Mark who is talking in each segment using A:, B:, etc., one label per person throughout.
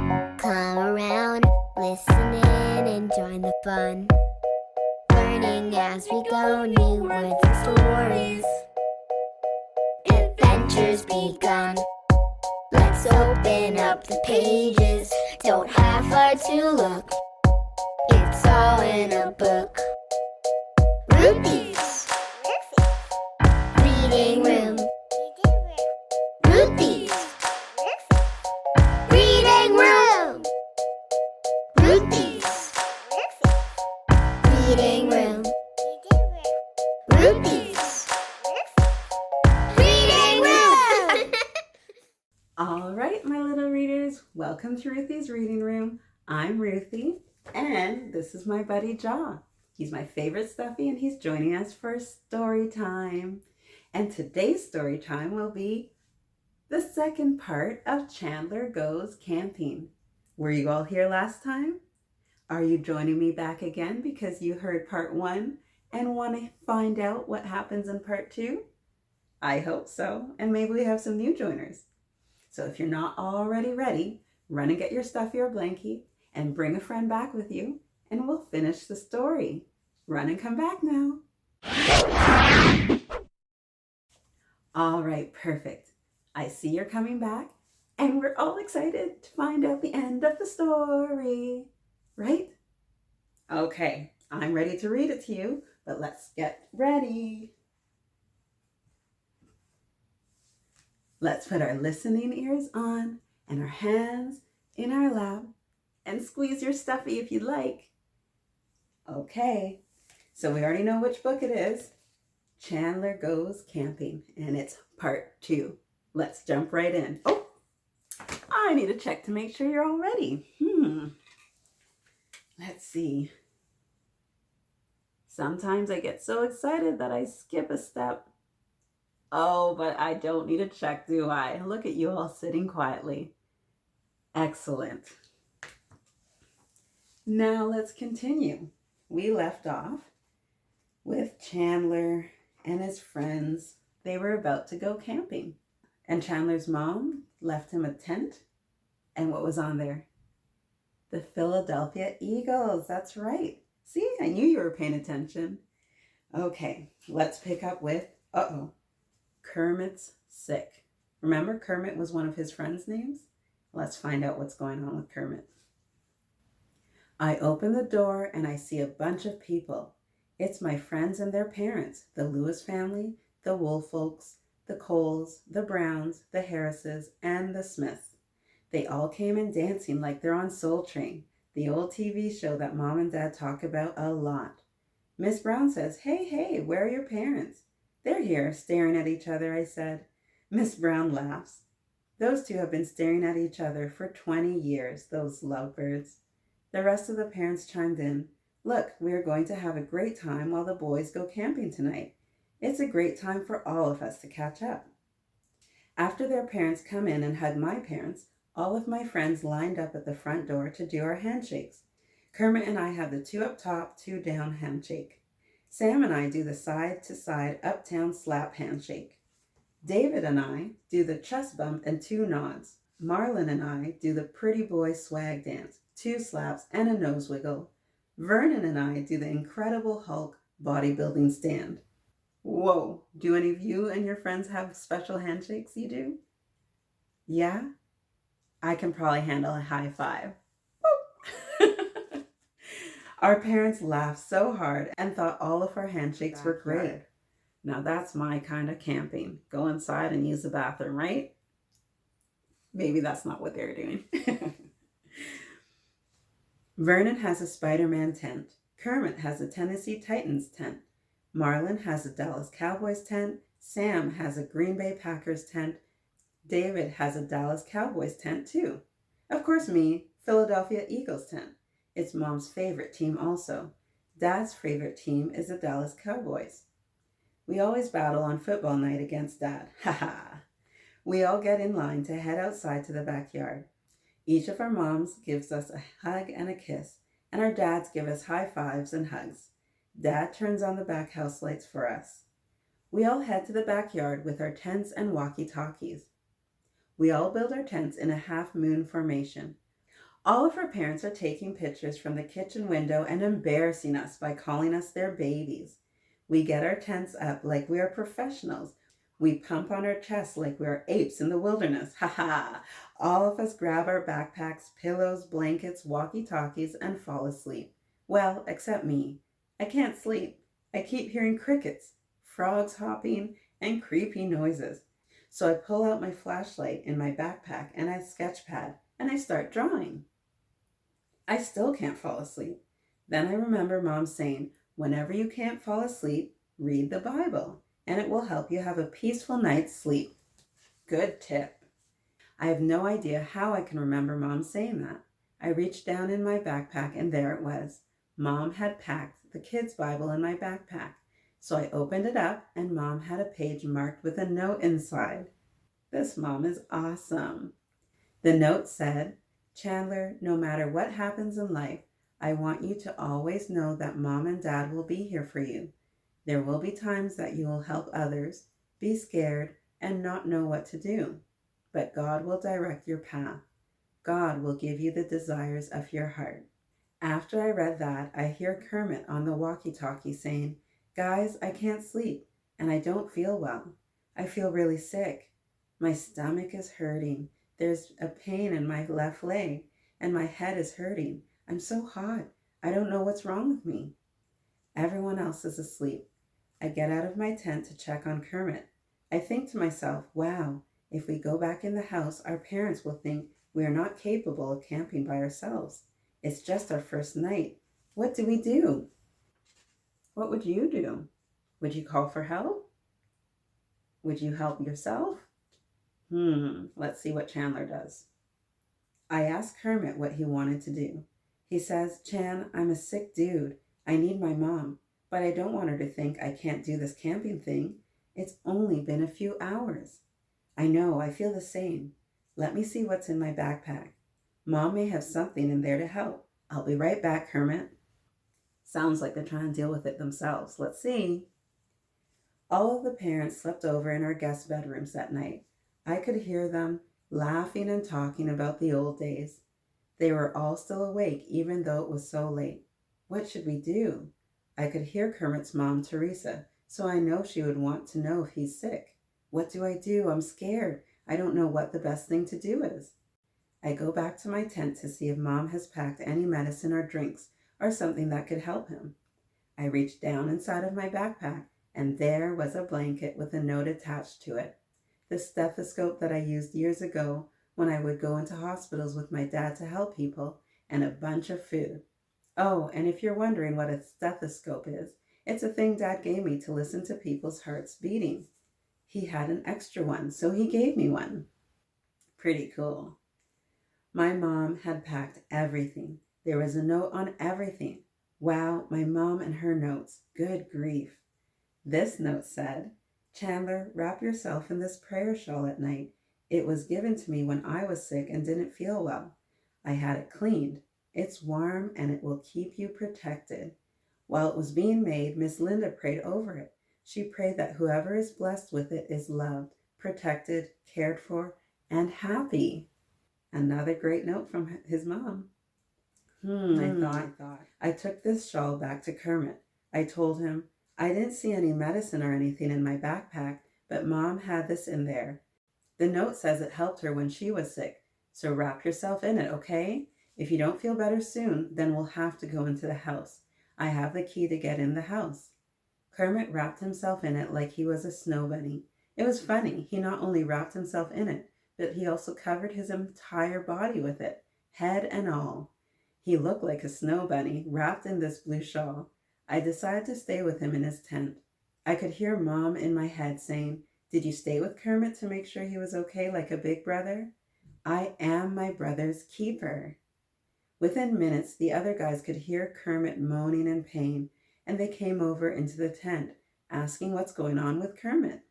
A: Come around, listen in and join the fun. Learning as we go, new words and stories. Adventures begun. Let's open up the pages. Don't have far to look. It's all in a book. Ruthy's Reading Room. Ruthy's Reading Room. Ruthy's Reading Room. Ruthy's Reading Room.
B: All right, my little readers, welcome to Ruthy's Reading Room. I'm Ruthy, and this is my buddy Jaw. He's my favorite stuffy, and he's joining us for story time. And today's story time will be the second part of Chandler Goes Camping. Were you all here last time? Are you joining me back again because you heard part 1 and want to find out what happens in part 2? I hope so, and maybe we have some new joiners. So if you're not already ready, run and get your stuffy or blankie and bring a friend back with you, and we'll finish the story. Run and come back now. All right, perfect. I see you're coming back, and we're all excited to find out the end of the story, right? Okay, I'm ready to read it to you, but let's get ready. Let's put our listening ears on and our hands in our lap and squeeze your stuffy if you'd like. Okay, so we already know which book it is. Chandler Goes Camping, and it's part 2. Let's jump right in. Oh, I need to check to make sure you're all ready. Let's see. Sometimes I get so excited that I skip a step. Oh, but I don't need to check, do I? Look at you all sitting quietly. Excellent. Now let's continue. We left off with Chandler and his friends. They were about to go camping. And Chandler's mom left him a tent. And what was on there? The Philadelphia Eagles. That's right. See, I knew you were paying attention. Okay, let's pick up with, Kermit's sick. Remember, Kermit was one of his friends' names? Let's find out what's going on with Kermit. I open the door and I see a bunch of people. It's my friends and their parents, the Lewis family, the Woolfolks, the Coles, the Browns, the Harrises, and the Smiths. They all came in dancing like they're on Soul Train, the old TV show that Mom and Dad talk about a lot. Miss Brown says, hey, where are your parents? They're here, staring at each other, I said. Miss Brown laughs. Those two have been staring at each other for 20 years, those lovebirds. The rest of the parents chimed in. Look, we are going to have a great time while the boys go camping tonight. It's a great time for all of us to catch up. After their parents come in and hug my parents, all of my friends lined up at the front door to do our handshakes. Kermit and I have the 2 up top, 2 down handshake. Sam and I do the side-to-side uptown slap handshake. David and I do the chest bump and 2 nods. Marlon and I do the pretty boy swag dance, 2 slaps and a nose wiggle. Vernon and I do the Incredible Hulk bodybuilding stand. Whoa, do any of you and your friends have special handshakes you do? Yeah? I can probably handle a high five. Our parents laughed so hard and thought all of our handshakes were great. Right. Now that's my kind of camping. Go inside and use the bathroom, right? Maybe that's not what they're doing. Vernon has a Spider-Man tent. Kermit has a Tennessee Titans tent. Marlon has a Dallas Cowboys tent. Sam has a Green Bay Packers tent. David has a Dallas Cowboys tent too. Of course me, Philadelphia Eagles tent. It's Mom's favorite team also. Dad's favorite team is the Dallas Cowboys. We always battle on football night against Dad. Ha ha. We all get in line to head outside to the backyard. Each of our moms gives us a hug and a kiss, and our dads give us high fives and hugs. Dad turns on the back house lights for us. We all head to the backyard with our tents and walkie-talkies. We all build our tents in a half-moon formation. All of our parents are taking pictures from the kitchen window and embarrassing us by calling us their babies. We get our tents up like we are professionals. We pump on our chests like we are apes in the wilderness. Ha ha! All of us grab our backpacks, pillows, blankets, walkie-talkies, and fall asleep. Well, except me. I can't sleep. I keep hearing crickets, frogs hopping, and creepy noises. So I pull out my flashlight in my backpack and a sketch pad, and I start drawing. I still can't fall asleep. Then I remember Mom saying, whenever you can't fall asleep, read the Bible, and it will help you have a peaceful night's sleep. Good tip. I have no idea how I can remember Mom saying that. I reached down in my backpack, and there it was. Mom had packed the kids' Bible in my backpack. So I opened it up, and Mom had a page marked with a note inside. This Mom is awesome. The note said, Chandler, no matter what happens in life, I want you to always know that Mom and Dad will be here for you. There will be times that you will help others, be scared, and not know what to do. But God will direct your path. God will give you the desires of your heart. After I read that, I hear Kermit on the walkie-talkie saying, Guys, I can't sleep, and I don't feel well. I feel really sick. My stomach is hurting. There's a pain in my left leg, and my head is hurting. I'm so hot. I don't know what's wrong with me. Everyone else is asleep. I get out of my tent to check on Kermit. I think to myself, wow, if we go back in the house, our parents will think we are not capable of camping by ourselves. It's just our first night. What do we do? What would you do? Would you call for help? Would you help yourself? Let's see what Chandler does. I asked Kermit what he wanted to do. He says, Chan, I'm a sick dude. I need my mom, but I don't want her to think I can't do this camping thing. It's only been a few hours. I know, I feel the same. Let me see what's in my backpack. Mom may have something in there to help. I'll be right back, Kermit. Sounds like they're trying to deal with it themselves. Let's see. All of the parents slept over in our guest bedrooms that night. I could hear them laughing and talking about the old days. They were all still awake even though it was so late. What should we do? I could hear Kermit's mom, Teresa, so I know she would want to know if he's sick. What do I do? I'm scared. I don't know what the best thing to do is. I go back to my tent to see if Mom has packed any medicine or drinks or something that could help him. I reached down inside of my backpack, and there was a blanket with a note attached to it. The stethoscope that I used years ago when I would go into hospitals with my dad to help people, and a bunch of food. Oh, and if you're wondering what a stethoscope is, it's a thing Dad gave me to listen to people's hearts beating. He had an extra one, so he gave me one. Pretty cool. My mom had packed everything. There was a note on everything. Wow, my mom and her notes. Good grief. This note said, Chandler, wrap yourself in this prayer shawl at night. It was given to me when I was sick and didn't feel well. I had it cleaned. It's warm and it will keep you protected. While it was being made, Miss Linda prayed over it. She prayed that whoever is blessed with it is loved, protected, cared for, and happy. Another great note from his mom. I thought. I took this shawl back to Kermit. I told him, I didn't see any medicine or anything in my backpack, but Mom had this in there. The note says it helped her when she was sick, so wrap yourself in it, okay? If you don't feel better soon, then we'll have to go into the house. I have the key to get in the house. Kermit wrapped himself in it like he was a snow bunny. It was funny. He not only wrapped himself in it, but he also covered his entire body with it, head and all. He looked like a snow bunny wrapped in this blue shawl. I decided to stay with him in his tent. I could hear Mom in my head saying, Did you stay with Kermit to make sure he was okay like a big brother? I am my brother's keeper. Within minutes, the other guys could hear Kermit moaning in pain, and they came over into the tent, asking what's going on with Kermit.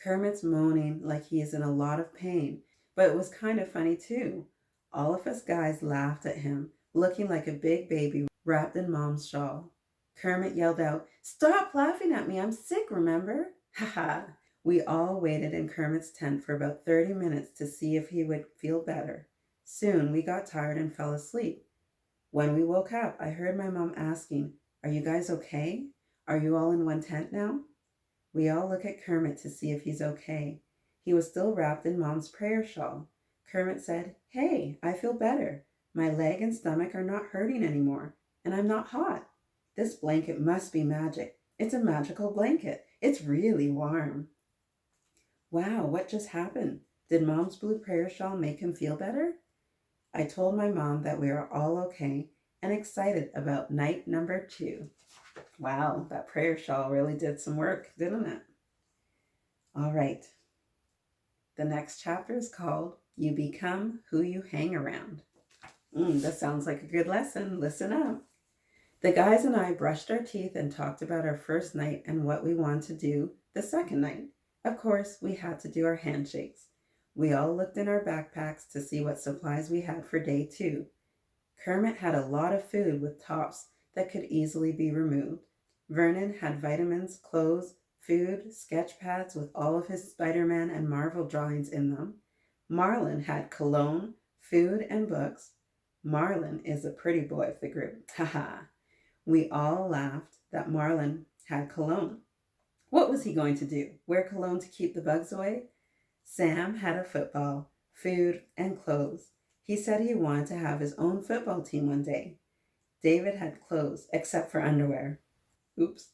B: Kermit's moaning like he is in a lot of pain, but it was kind of funny too. All of us guys laughed at him, looking like a big baby wrapped in Mom's shawl. Kermit yelled out, Stop laughing at me, I'm sick, remember? Ha ha! We all waited in Kermit's tent for about 30 minutes to see if he would feel better. Soon we got tired and fell asleep. When we woke up, I heard my mom asking, "Are you guys okay? Are you all in one tent now?" We all look at Kermit to see if he's okay. He was still wrapped in Mom's prayer shawl. Kermit said, "Hey, I feel better. My leg and stomach are not hurting anymore, and I'm not hot. This blanket must be magic. It's a magical blanket. It's really warm." Wow, what just happened? Did Mom's blue prayer shawl make him feel better? I told my mom that we are all okay and excited about night number 2. Wow, that prayer shawl really did some work, didn't it? All right. The next chapter is called You Become Who You Hang Around. This sounds like a good lesson. Listen up. The guys and I brushed our teeth and talked about our first night and what we want to do the second night. Of course, we had to do our handshakes. We all looked in our backpacks to see what supplies we had for day 2. Kermit had a lot of food with tops that could easily be removed. Vernon had vitamins, clothes, food, sketch pads with all of his Spider-Man and Marvel drawings in them. Marlin had cologne, food, and books. Marlin is the pretty boy of the group. Haha. We all laughed that Marlin had cologne. What was he going to do? Wear cologne to keep the bugs away? Sam had a football, food, and clothes. He said he wanted to have his own football team one day. David had clothes, except for underwear. Oops.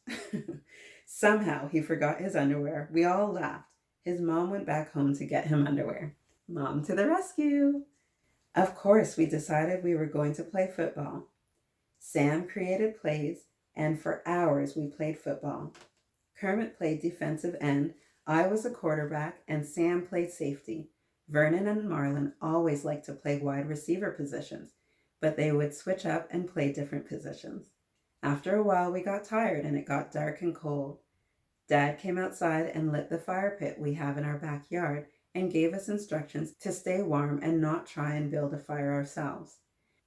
B: Somehow he forgot his underwear. We all laughed. His mom went back home to get him underwear. Mom to the rescue. Of course, we decided we were going to play football. Sam created plays, and for hours we played football. Kermit played defensive end, I was a quarterback, and Sam played safety. Vernon and Marlin always liked to play wide receiver positions, but they would switch up and play different positions. After a while, we got tired and it got dark and cold. Dad came outside and lit the fire pit we have in our backyard and gave us instructions to stay warm and not try and build a fire ourselves.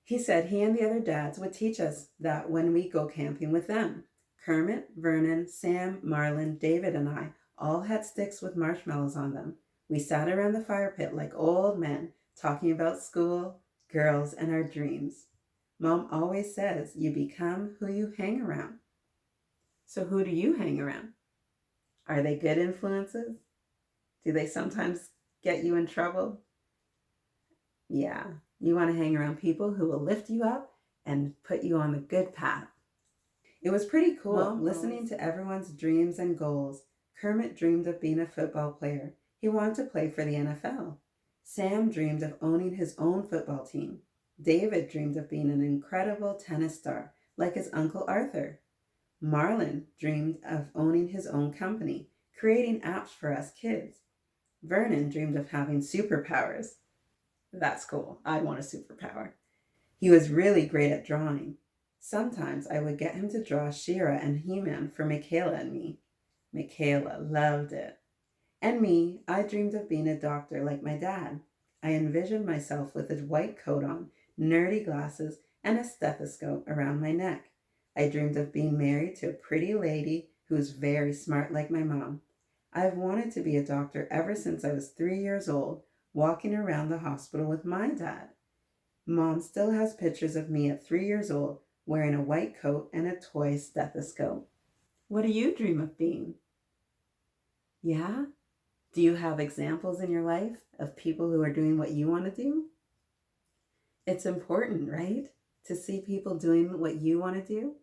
B: He said he and the other dads would teach us that when we go camping with them. Kermit, Vernon, Sam, Marlin, David, and I all had sticks with marshmallows on them. We sat around the fire pit like old men, talking about school, girls, and our dreams. Mom always says you become who you hang around. So who do you hang around? Are they good influences? Do they sometimes get you in trouble? Yeah, you want to hang around people who will lift you up and put you on the good path. It was pretty cool listening to everyone's dreams and goals. Kermit dreamed of being a football player. He wanted to play for the NFL. Sam dreamed of owning his own football team. David dreamed of being an incredible tennis star, like his Uncle Arthur. Marlin dreamed of owning his own company, creating apps for us kids. Vernon dreamed of having superpowers. That's cool. I want a superpower. He was really great at drawing. Sometimes I would get him to draw She-Ra and He-Man for Michaela and me. Michaela loved it. And me, I dreamed of being a doctor like my dad. I envisioned myself with a white coat on, nerdy glasses, and a stethoscope around my neck. I dreamed of being married to a pretty lady who's very smart like my mom. I've wanted to be a doctor ever since I was 3 years old, walking around the hospital with my dad. Mom still has pictures of me at 3 years old, wearing a white coat and a toy stethoscope. What do you dream of being? Yeah? Do you have examples in your life of people who are doing what you want to do? It's important, right? To see people doing what you want to do,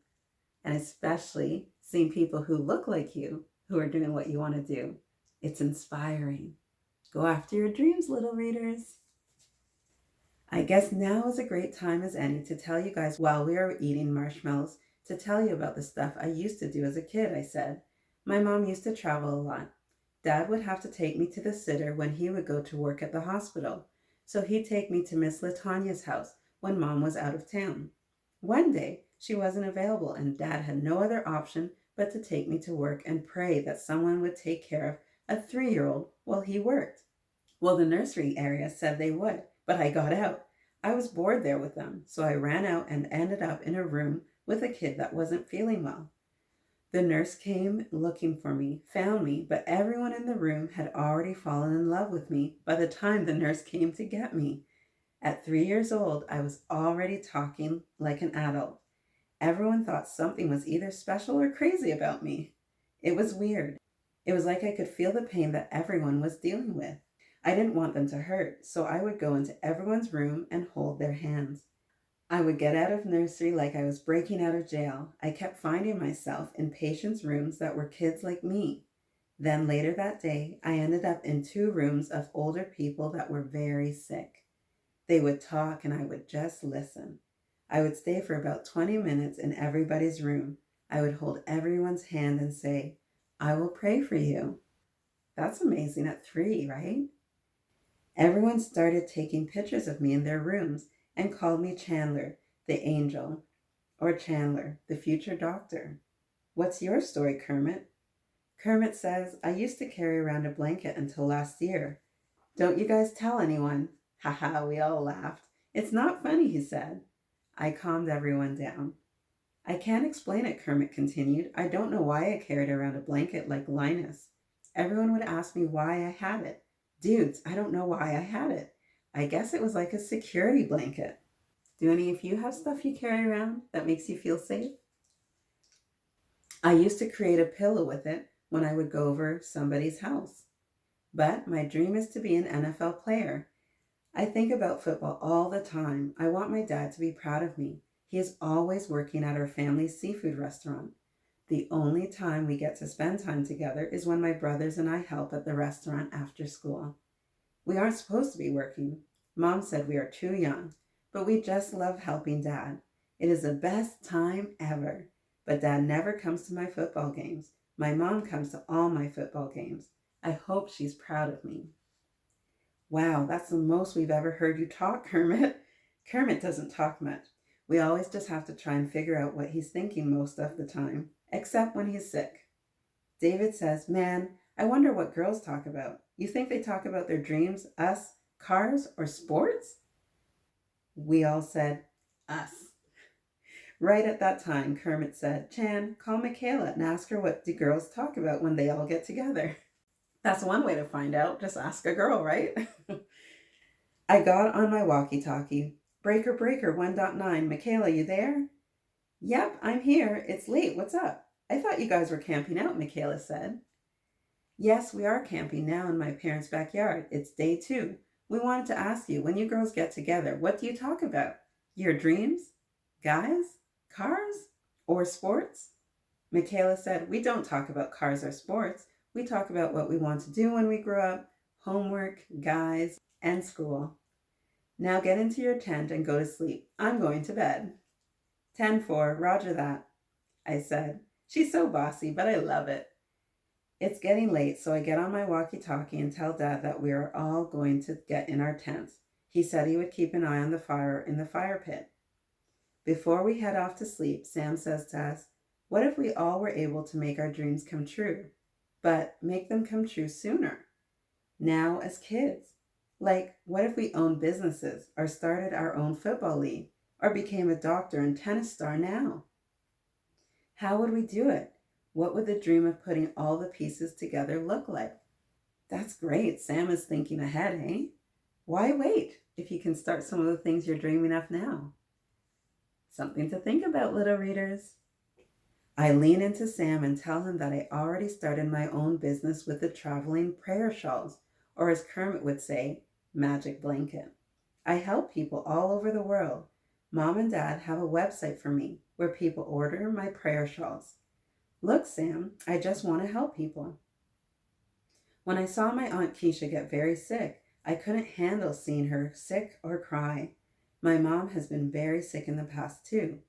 B: and especially seeing people who look like you who are doing what you want to do. It's inspiring. Go after your dreams, little readers. I guess now is a great time as any to tell you guys while we are eating marshmallows, to tell you about the stuff I used to do as a kid, I said. My mom used to travel a lot. Dad would have to take me to the sitter when he would go to work at the hospital. So he'd take me to Miss Latanya's house when Mom was out of town. One day, she wasn't available and Dad had no other option but to take me to work and pray that someone would take care of a 3-year-old while he worked. Well, the nursery area said they would, but I got out. I was bored there with them, so I ran out and ended up in a room with a kid that wasn't feeling well. The nurse came looking for me, found me, but everyone in the room had already fallen in love with me by the time the nurse came to get me. At 3 years old, I was already talking like an adult. Everyone thought something was either special or crazy about me. It was weird. It was like I could feel the pain that everyone was dealing with. I didn't want them to hurt, so I would go into everyone's room and hold their hands. I would get out of nursery like I was breaking out of jail. I kept finding myself in patients' rooms that were kids like me. Then later that day, I ended up in 2 rooms of older people that were very sick. They would talk and I would just listen. I would stay for about 20 minutes in everybody's room. I would hold everyone's hand and say, I will pray for you. That's amazing at 3, right? Everyone started taking pictures of me in their rooms and called me Chandler, the angel, or Chandler, the future doctor. What's your story, Kermit? Kermit says, I used to carry around a blanket until last year. Don't you guys tell anyone. Haha, we all laughed. It's not funny, he said. I calmed everyone down. I can't explain it, Kermit continued. I don't know why I carried around a blanket like Linus. Everyone would ask me why I had it. Dudes, I don't know why I had it. I guess it was like a security blanket. Do any of you have stuff you carry around that makes you feel safe? I used to create a pillow with it when I would go over somebody's house. But my dream is to be an NFL player. I think about football all the time. I want my dad to be proud of me. He is always working at our family's seafood restaurant. The only time we get to spend time together is when my brothers and I help at the restaurant after school. We aren't supposed to be working. Mom said we are too young, but we just love helping Dad. It is the best time ever. But Dad never comes to my football games. My mom comes to all my football games. I hope she's proud of me. Wow, that's the most we've ever heard you talk, Kermit. Kermit doesn't talk much. We always just have to try and figure out what he's thinking most of the time, except when he's sick. David says, man, I wonder what girls talk about. You think they talk about their dreams, us, cars, or sports? We all said, us. Right at that time, Kermit said, Chan, call Michaela and ask her what do girls talk about when they all get together. That's one way to find out. Just ask a girl, right? I got on my walkie-talkie. Breaker, breaker, 1.9. Michaela, you there? Yep, I'm here. It's late. What's up? I thought you guys were camping out, Michaela said. Yes, we are camping now in my parents' backyard. It's day 2. We wanted to ask you, when you girls get together, what do you talk about? Your dreams? Guys? Cars? Or sports? Michaela said, we don't talk about cars or sports. We talk about what we want to do when we grow up, homework, guys, and school. Now get into your tent and go to sleep. I'm going to bed. 10-4, roger that, I said. She's so bossy, but I love it. It's getting late, so I get on my walkie-talkie and tell Dad that we are all going to get in our tents. He said he would keep an eye on the fire in the fire pit. Before we head off to sleep, Sam says to us, what if we all were able to make our dreams come true, but make them come true sooner? Now as kids. Like, what if we owned businesses or started our own football league or became a doctor and tennis star now? How would we do it? What would the dream of putting all the pieces together look like? That's great. Sam is thinking ahead, eh? Why wait if you can start some of the things you're dreaming of now? Something to think about, little readers. I lean into Sam and tell him that I already started my own business with the traveling prayer shawls, or as Kermit would say, magic blanket. I help people all over the world. Mom and Dad have a website for me where people order my prayer shawls. Look, Sam, I just want to help people. When I saw my Aunt Keisha get very sick, I couldn't handle seeing her sick or cry. My mom has been very sick in the past too.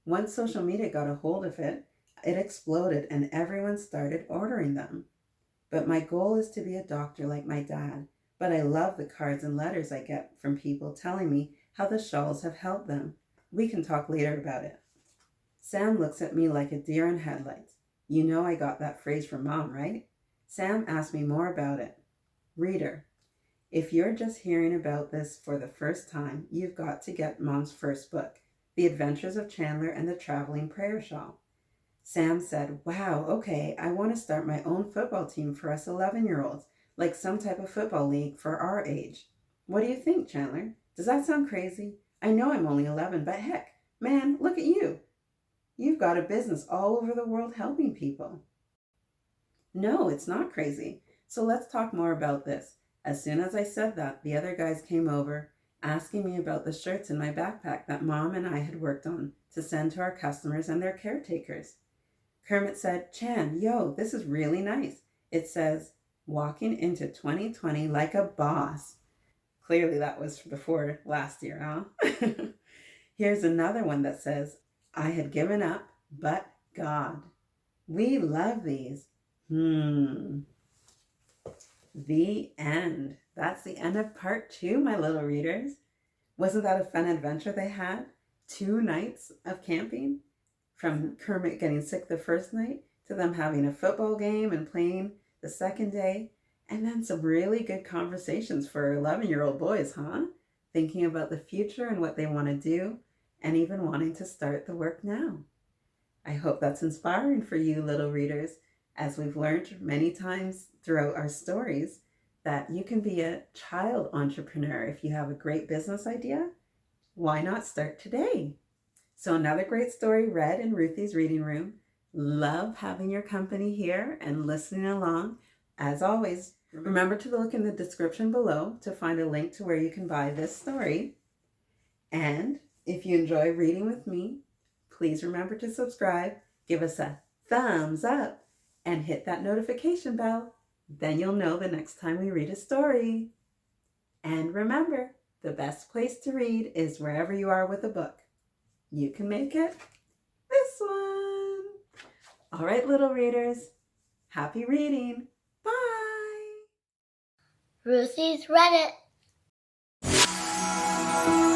B: Once social media got a hold of it, it exploded and everyone started ordering them. But my goal is to be a doctor like my dad. But I love the cards and letters I get from people telling me how the shawls have helped them. We can talk later about it. Sam looks at me like a deer in headlights. You know I got that phrase from Mom, right? Sam asked me more about it. Reader, if you're just hearing about this for the first time, you've got to get Mom's first book, The Adventures of Chandler and the Traveling Prayer Shawl. Sam said, wow, okay, I want to start my own football team for us 11-year-olds, like some type of football league for our age. What do you think, Chandler? Does that sound crazy? I know I'm only 11, but heck, man, look at you. You've got a business all over the world helping people. No, it's not crazy. So let's talk more about this. As soon as I said that, the other guys came over asking me about the shirts in my backpack that Mom and I had worked on to send to our customers and their caretakers. Kermit said, Chan, yo, this is really nice. It says, walking into 2020 like a boss. Clearly that was before last year, huh? Here's another one that says, I had given up, but God. We love these. The end. That's the end of part 2, my little readers. Wasn't that a fun adventure they had? 2 nights of camping? From Kermit getting sick the first night to them having a football game and playing the second day. And then some really good conversations for 11-year-old boys, huh? Thinking about the future and what they want to do, and even wanting to start the work now. I hope that's inspiring for you, little readers, as we've learned many times throughout our stories that you can be a child entrepreneur. If you have a great business idea, why not start today? So another great story read in Ruthy's reading room. Love having your company here and listening along. As always, remember to look in the description below to find a link to where you can buy this story. And if you enjoy reading with me, please remember to subscribe, give us a thumbs up, and hit that notification bell. Then you'll know the next time we read a story. And remember, the best place to read is wherever you are with a book. You can make it this one. All right, little readers, happy reading. Bye.
A: Ruthy's read it.